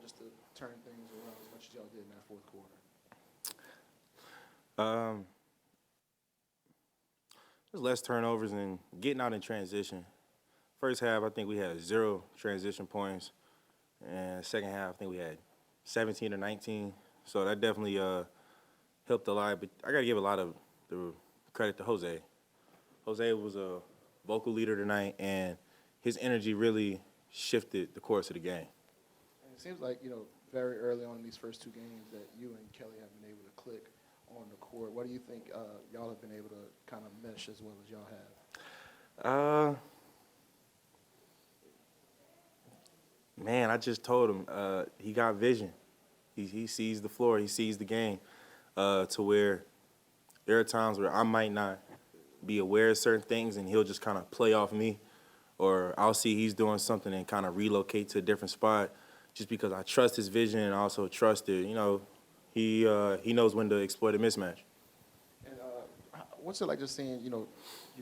just to turn things around as much as y'all did in that fourth quarter? Um, there's less turnovers and getting out in transition. First half, I think we had 0 transition points, and second half, I think we had 17 or 19. So that definitely helped a lot. But I got to give a lot of the credit to Jose. Jose was a vocal leader tonight, and his energy really shifted the course of the game. And it seems like, very early on in these first 2 games that you and Kelly have been able to click on the court. What do you think y'all have been able to kind of mesh as well as y'all have? Man, I just told him he got vision. He sees the floor. He sees the game to where there are times where I might not be aware of certain things, and he'll just kind of play off me, or I'll see he's doing something and kind of relocate to a different spot just because I trust his vision and also trust it. He knows when to exploit a mismatch. And what's it like just seeing, your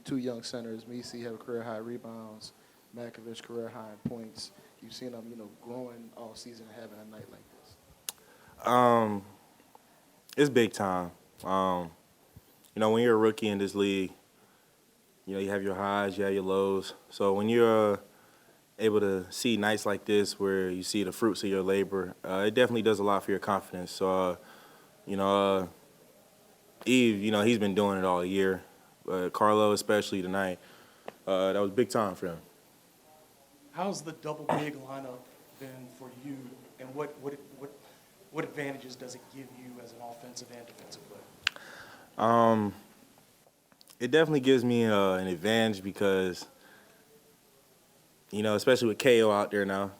2 young centers, Messi have career-high rebounds, Makovich career-high in points. You've seen them, growing all season and having a night like this. It's big time. When you're a rookie in this league, you have your highs, you have your lows. So when you're able to see nights like this where you see the fruits of your labor, it definitely does a lot for your confidence. So, Eve, he's been doing it all year. Carlo, especially tonight, that was big time for him. How's the double big lineup been for you, and what advantages does it give you as an offensive and defensive player? It definitely gives me an advantage because, especially with KO out there now,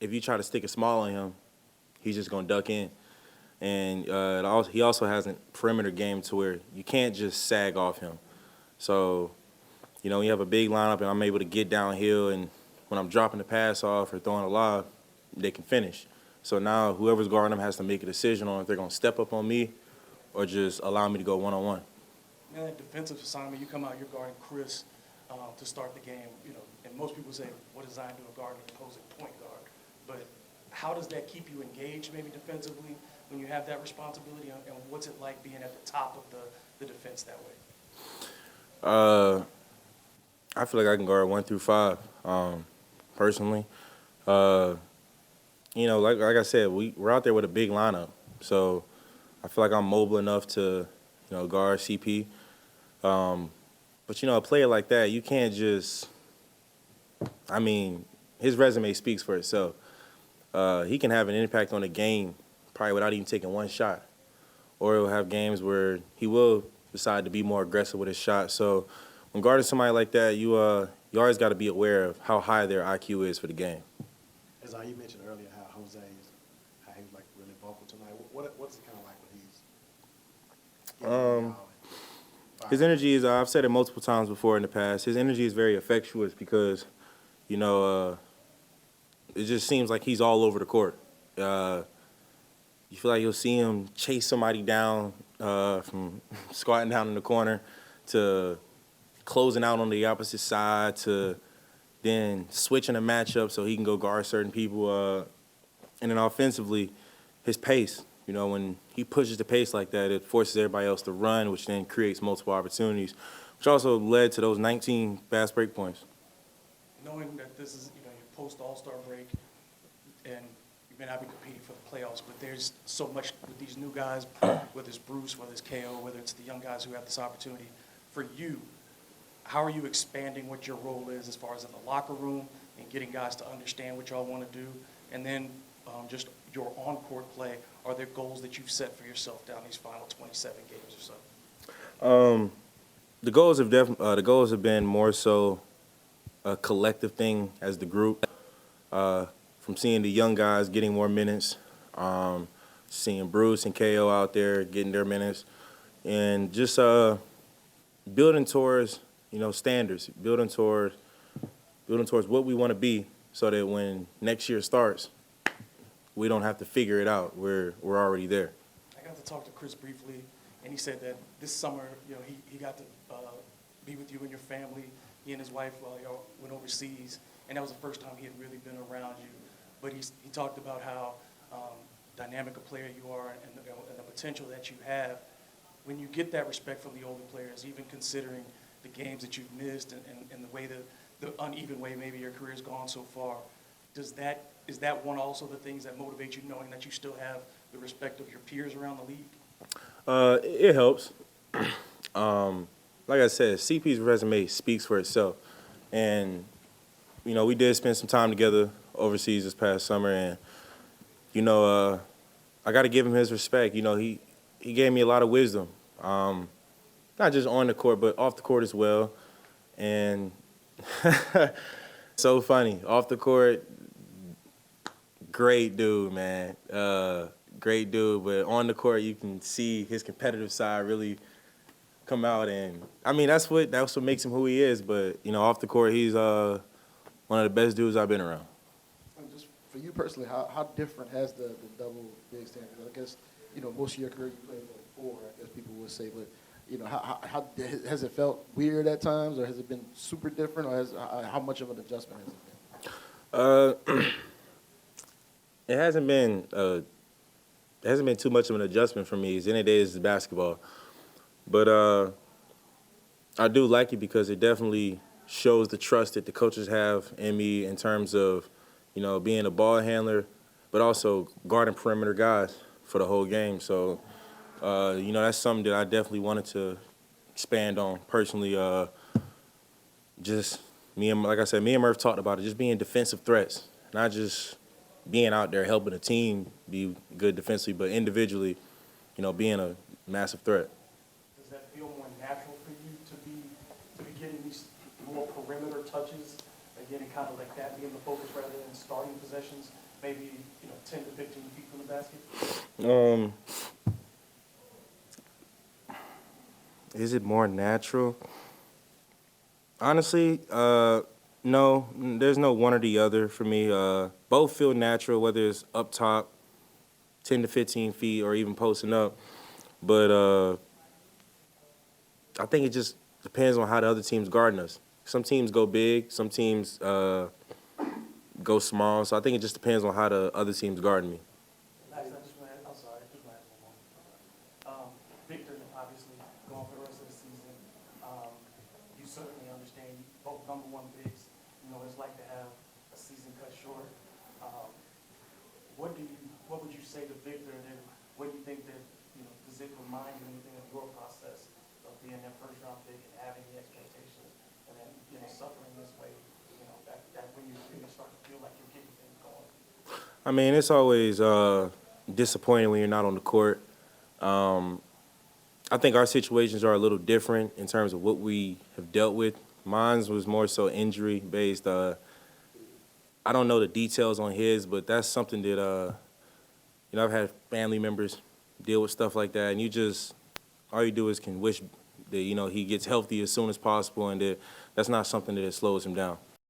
if you try to stick a small on him, he's just going to duck in. And he also has a perimeter game to where you can't just sag off him. So, when you have a big lineup and I'm able to get downhill, and when I'm dropping the pass off or throwing a lob, they can finish. So now whoever's guarding them has to make a decision on if they're going to step up on me or just allow me to go one-on-one. Now, that defensive assignment, you come out, you're guarding Chris to start the game, and most people say, what does Zion do a guard an opposing point guard? But how does that keep you engaged maybe defensively when you have that responsibility, and what's it like being at the top of the defense that way? I feel like I can guard 1 through 5, personally. Like I said, we're out there with a big lineup, so I feel like I'm mobile enough to, guard CP. But a player like that, you can't just. His resume speaks for itself. He can have an impact on the game probably without even taking 1 shot, or he'll have games where he will decide to be more aggressive with his shot. So when guarding somebody like that, you always got to be aware of how high their IQ is for the game. As you mentioned earlier, how he was like really vocal tonight. What's it kind of like when he's? His energy is. I've said it multiple times before in the past. His energy is very infectious because, it just seems like he's all over the court. You feel like you'll see him chase somebody down from squatting down in the corner to closing out on the opposite side to then switching a matchup so he can go guard certain people. And then offensively, his pace. When he pushes the pace like that, it forces everybody else to run, which then creates multiple opportunities, which also led to those 19 fast break points. Knowing that this is, your post-All-Star break, and you may not be competing for the playoffs, but there's so much with these new guys, whether it's Bruce, whether it's KO, whether it's the young guys who have this opportunity. For you, how are you expanding what your role is as far as in the locker room and getting guys to understand what y'all want to do? And then just your on-court play, are there goals that you've set for yourself down these final 27 games or so? The goals have been more so a collective thing as the group. From seeing the young guys getting more minutes, seeing Bruce and KO out there getting their minutes, and just building towards standards, building towards what we want to be, so that when next year starts, we don't have to figure it out. We're already there. I got to talk to Chris briefly, and he said that this summer, he got to be with you and your family. He and his wife, y'all went overseas, and that was the first time he had really been around you. but he talked about how dynamic a player you are and the potential that you have. When you get that respect from the older players, even considering the games that you've missed and the way the uneven way maybe your career's gone so far, is that one also the things that motivate you, knowing that you still have the respect of your peers around the league? It helps. Like I said, CP's resume speaks for itself. And, you know, we did spend some time together overseas this past summer. And, you know, I got to give him his respect. You know, he gave me a lot of wisdom, not just on the court, but off the court as well. And so funny. Off the court, great dude, man. Great dude. But on the court, you can see his competitive side really come out. And, I mean, that's what makes him who he is. But, you know, off the court, he's one of the best dudes I've been around. And just for you personally, how different has the double big stand? I guess, you know, most of your career you played for 4, I guess people would say. But, you know, how has it felt weird at times, or has it been super different, or how much of an adjustment has it been? It hasn't been too much of an adjustment for me. At the end of the day, it's basketball. But I do like it because it definitely shows the trust that the coaches have in me in terms of, you know, being a ball handler, but also guarding perimeter guys for the whole game. So, you know, that's something that I definitely wanted to expand on personally. Just like I said, me and Murph talked about it, just being defensive threats, not just being out there helping a team be good defensively, but individually, you know, being a massive threat. Does that feel more natural for you to be getting these more perimeter touches, again, kind of like that being the focus rather than starting possessions, maybe, you know, 10 to 15 feet from the basket? Is it more natural? Honestly, no. There's no one or the other for me. Both feel natural, whether it's up top, 10 to 15 feet, or even posting up. But I think it just depends on how the other team's guarding us. Some teams go big, some teams go small. So I think it just depends on how the other team's guarding me. I'm sorry, just one more. Victor, obviously, going for the rest of the season. You certainly understand both number one bigs. You know what it's like to have a season cut short. What would you say to Victor, and then what do you think that, you know, does it remind you anything of your process of being that first round pick and having the expectations, and then, you know, suffering this way, you know, that when you really start to feel like you're getting things going? I mean, it's always disappointing when you're not on the court. I think our situations are a little different in terms of what we have dealt with. Mine was more so injury-based. I don't know the details on his, but that's something that, you know, I've had family members deal with stuff like that, and all you do is can wish that, you know, he gets healthy as soon as possible, and that's not something that slows him down.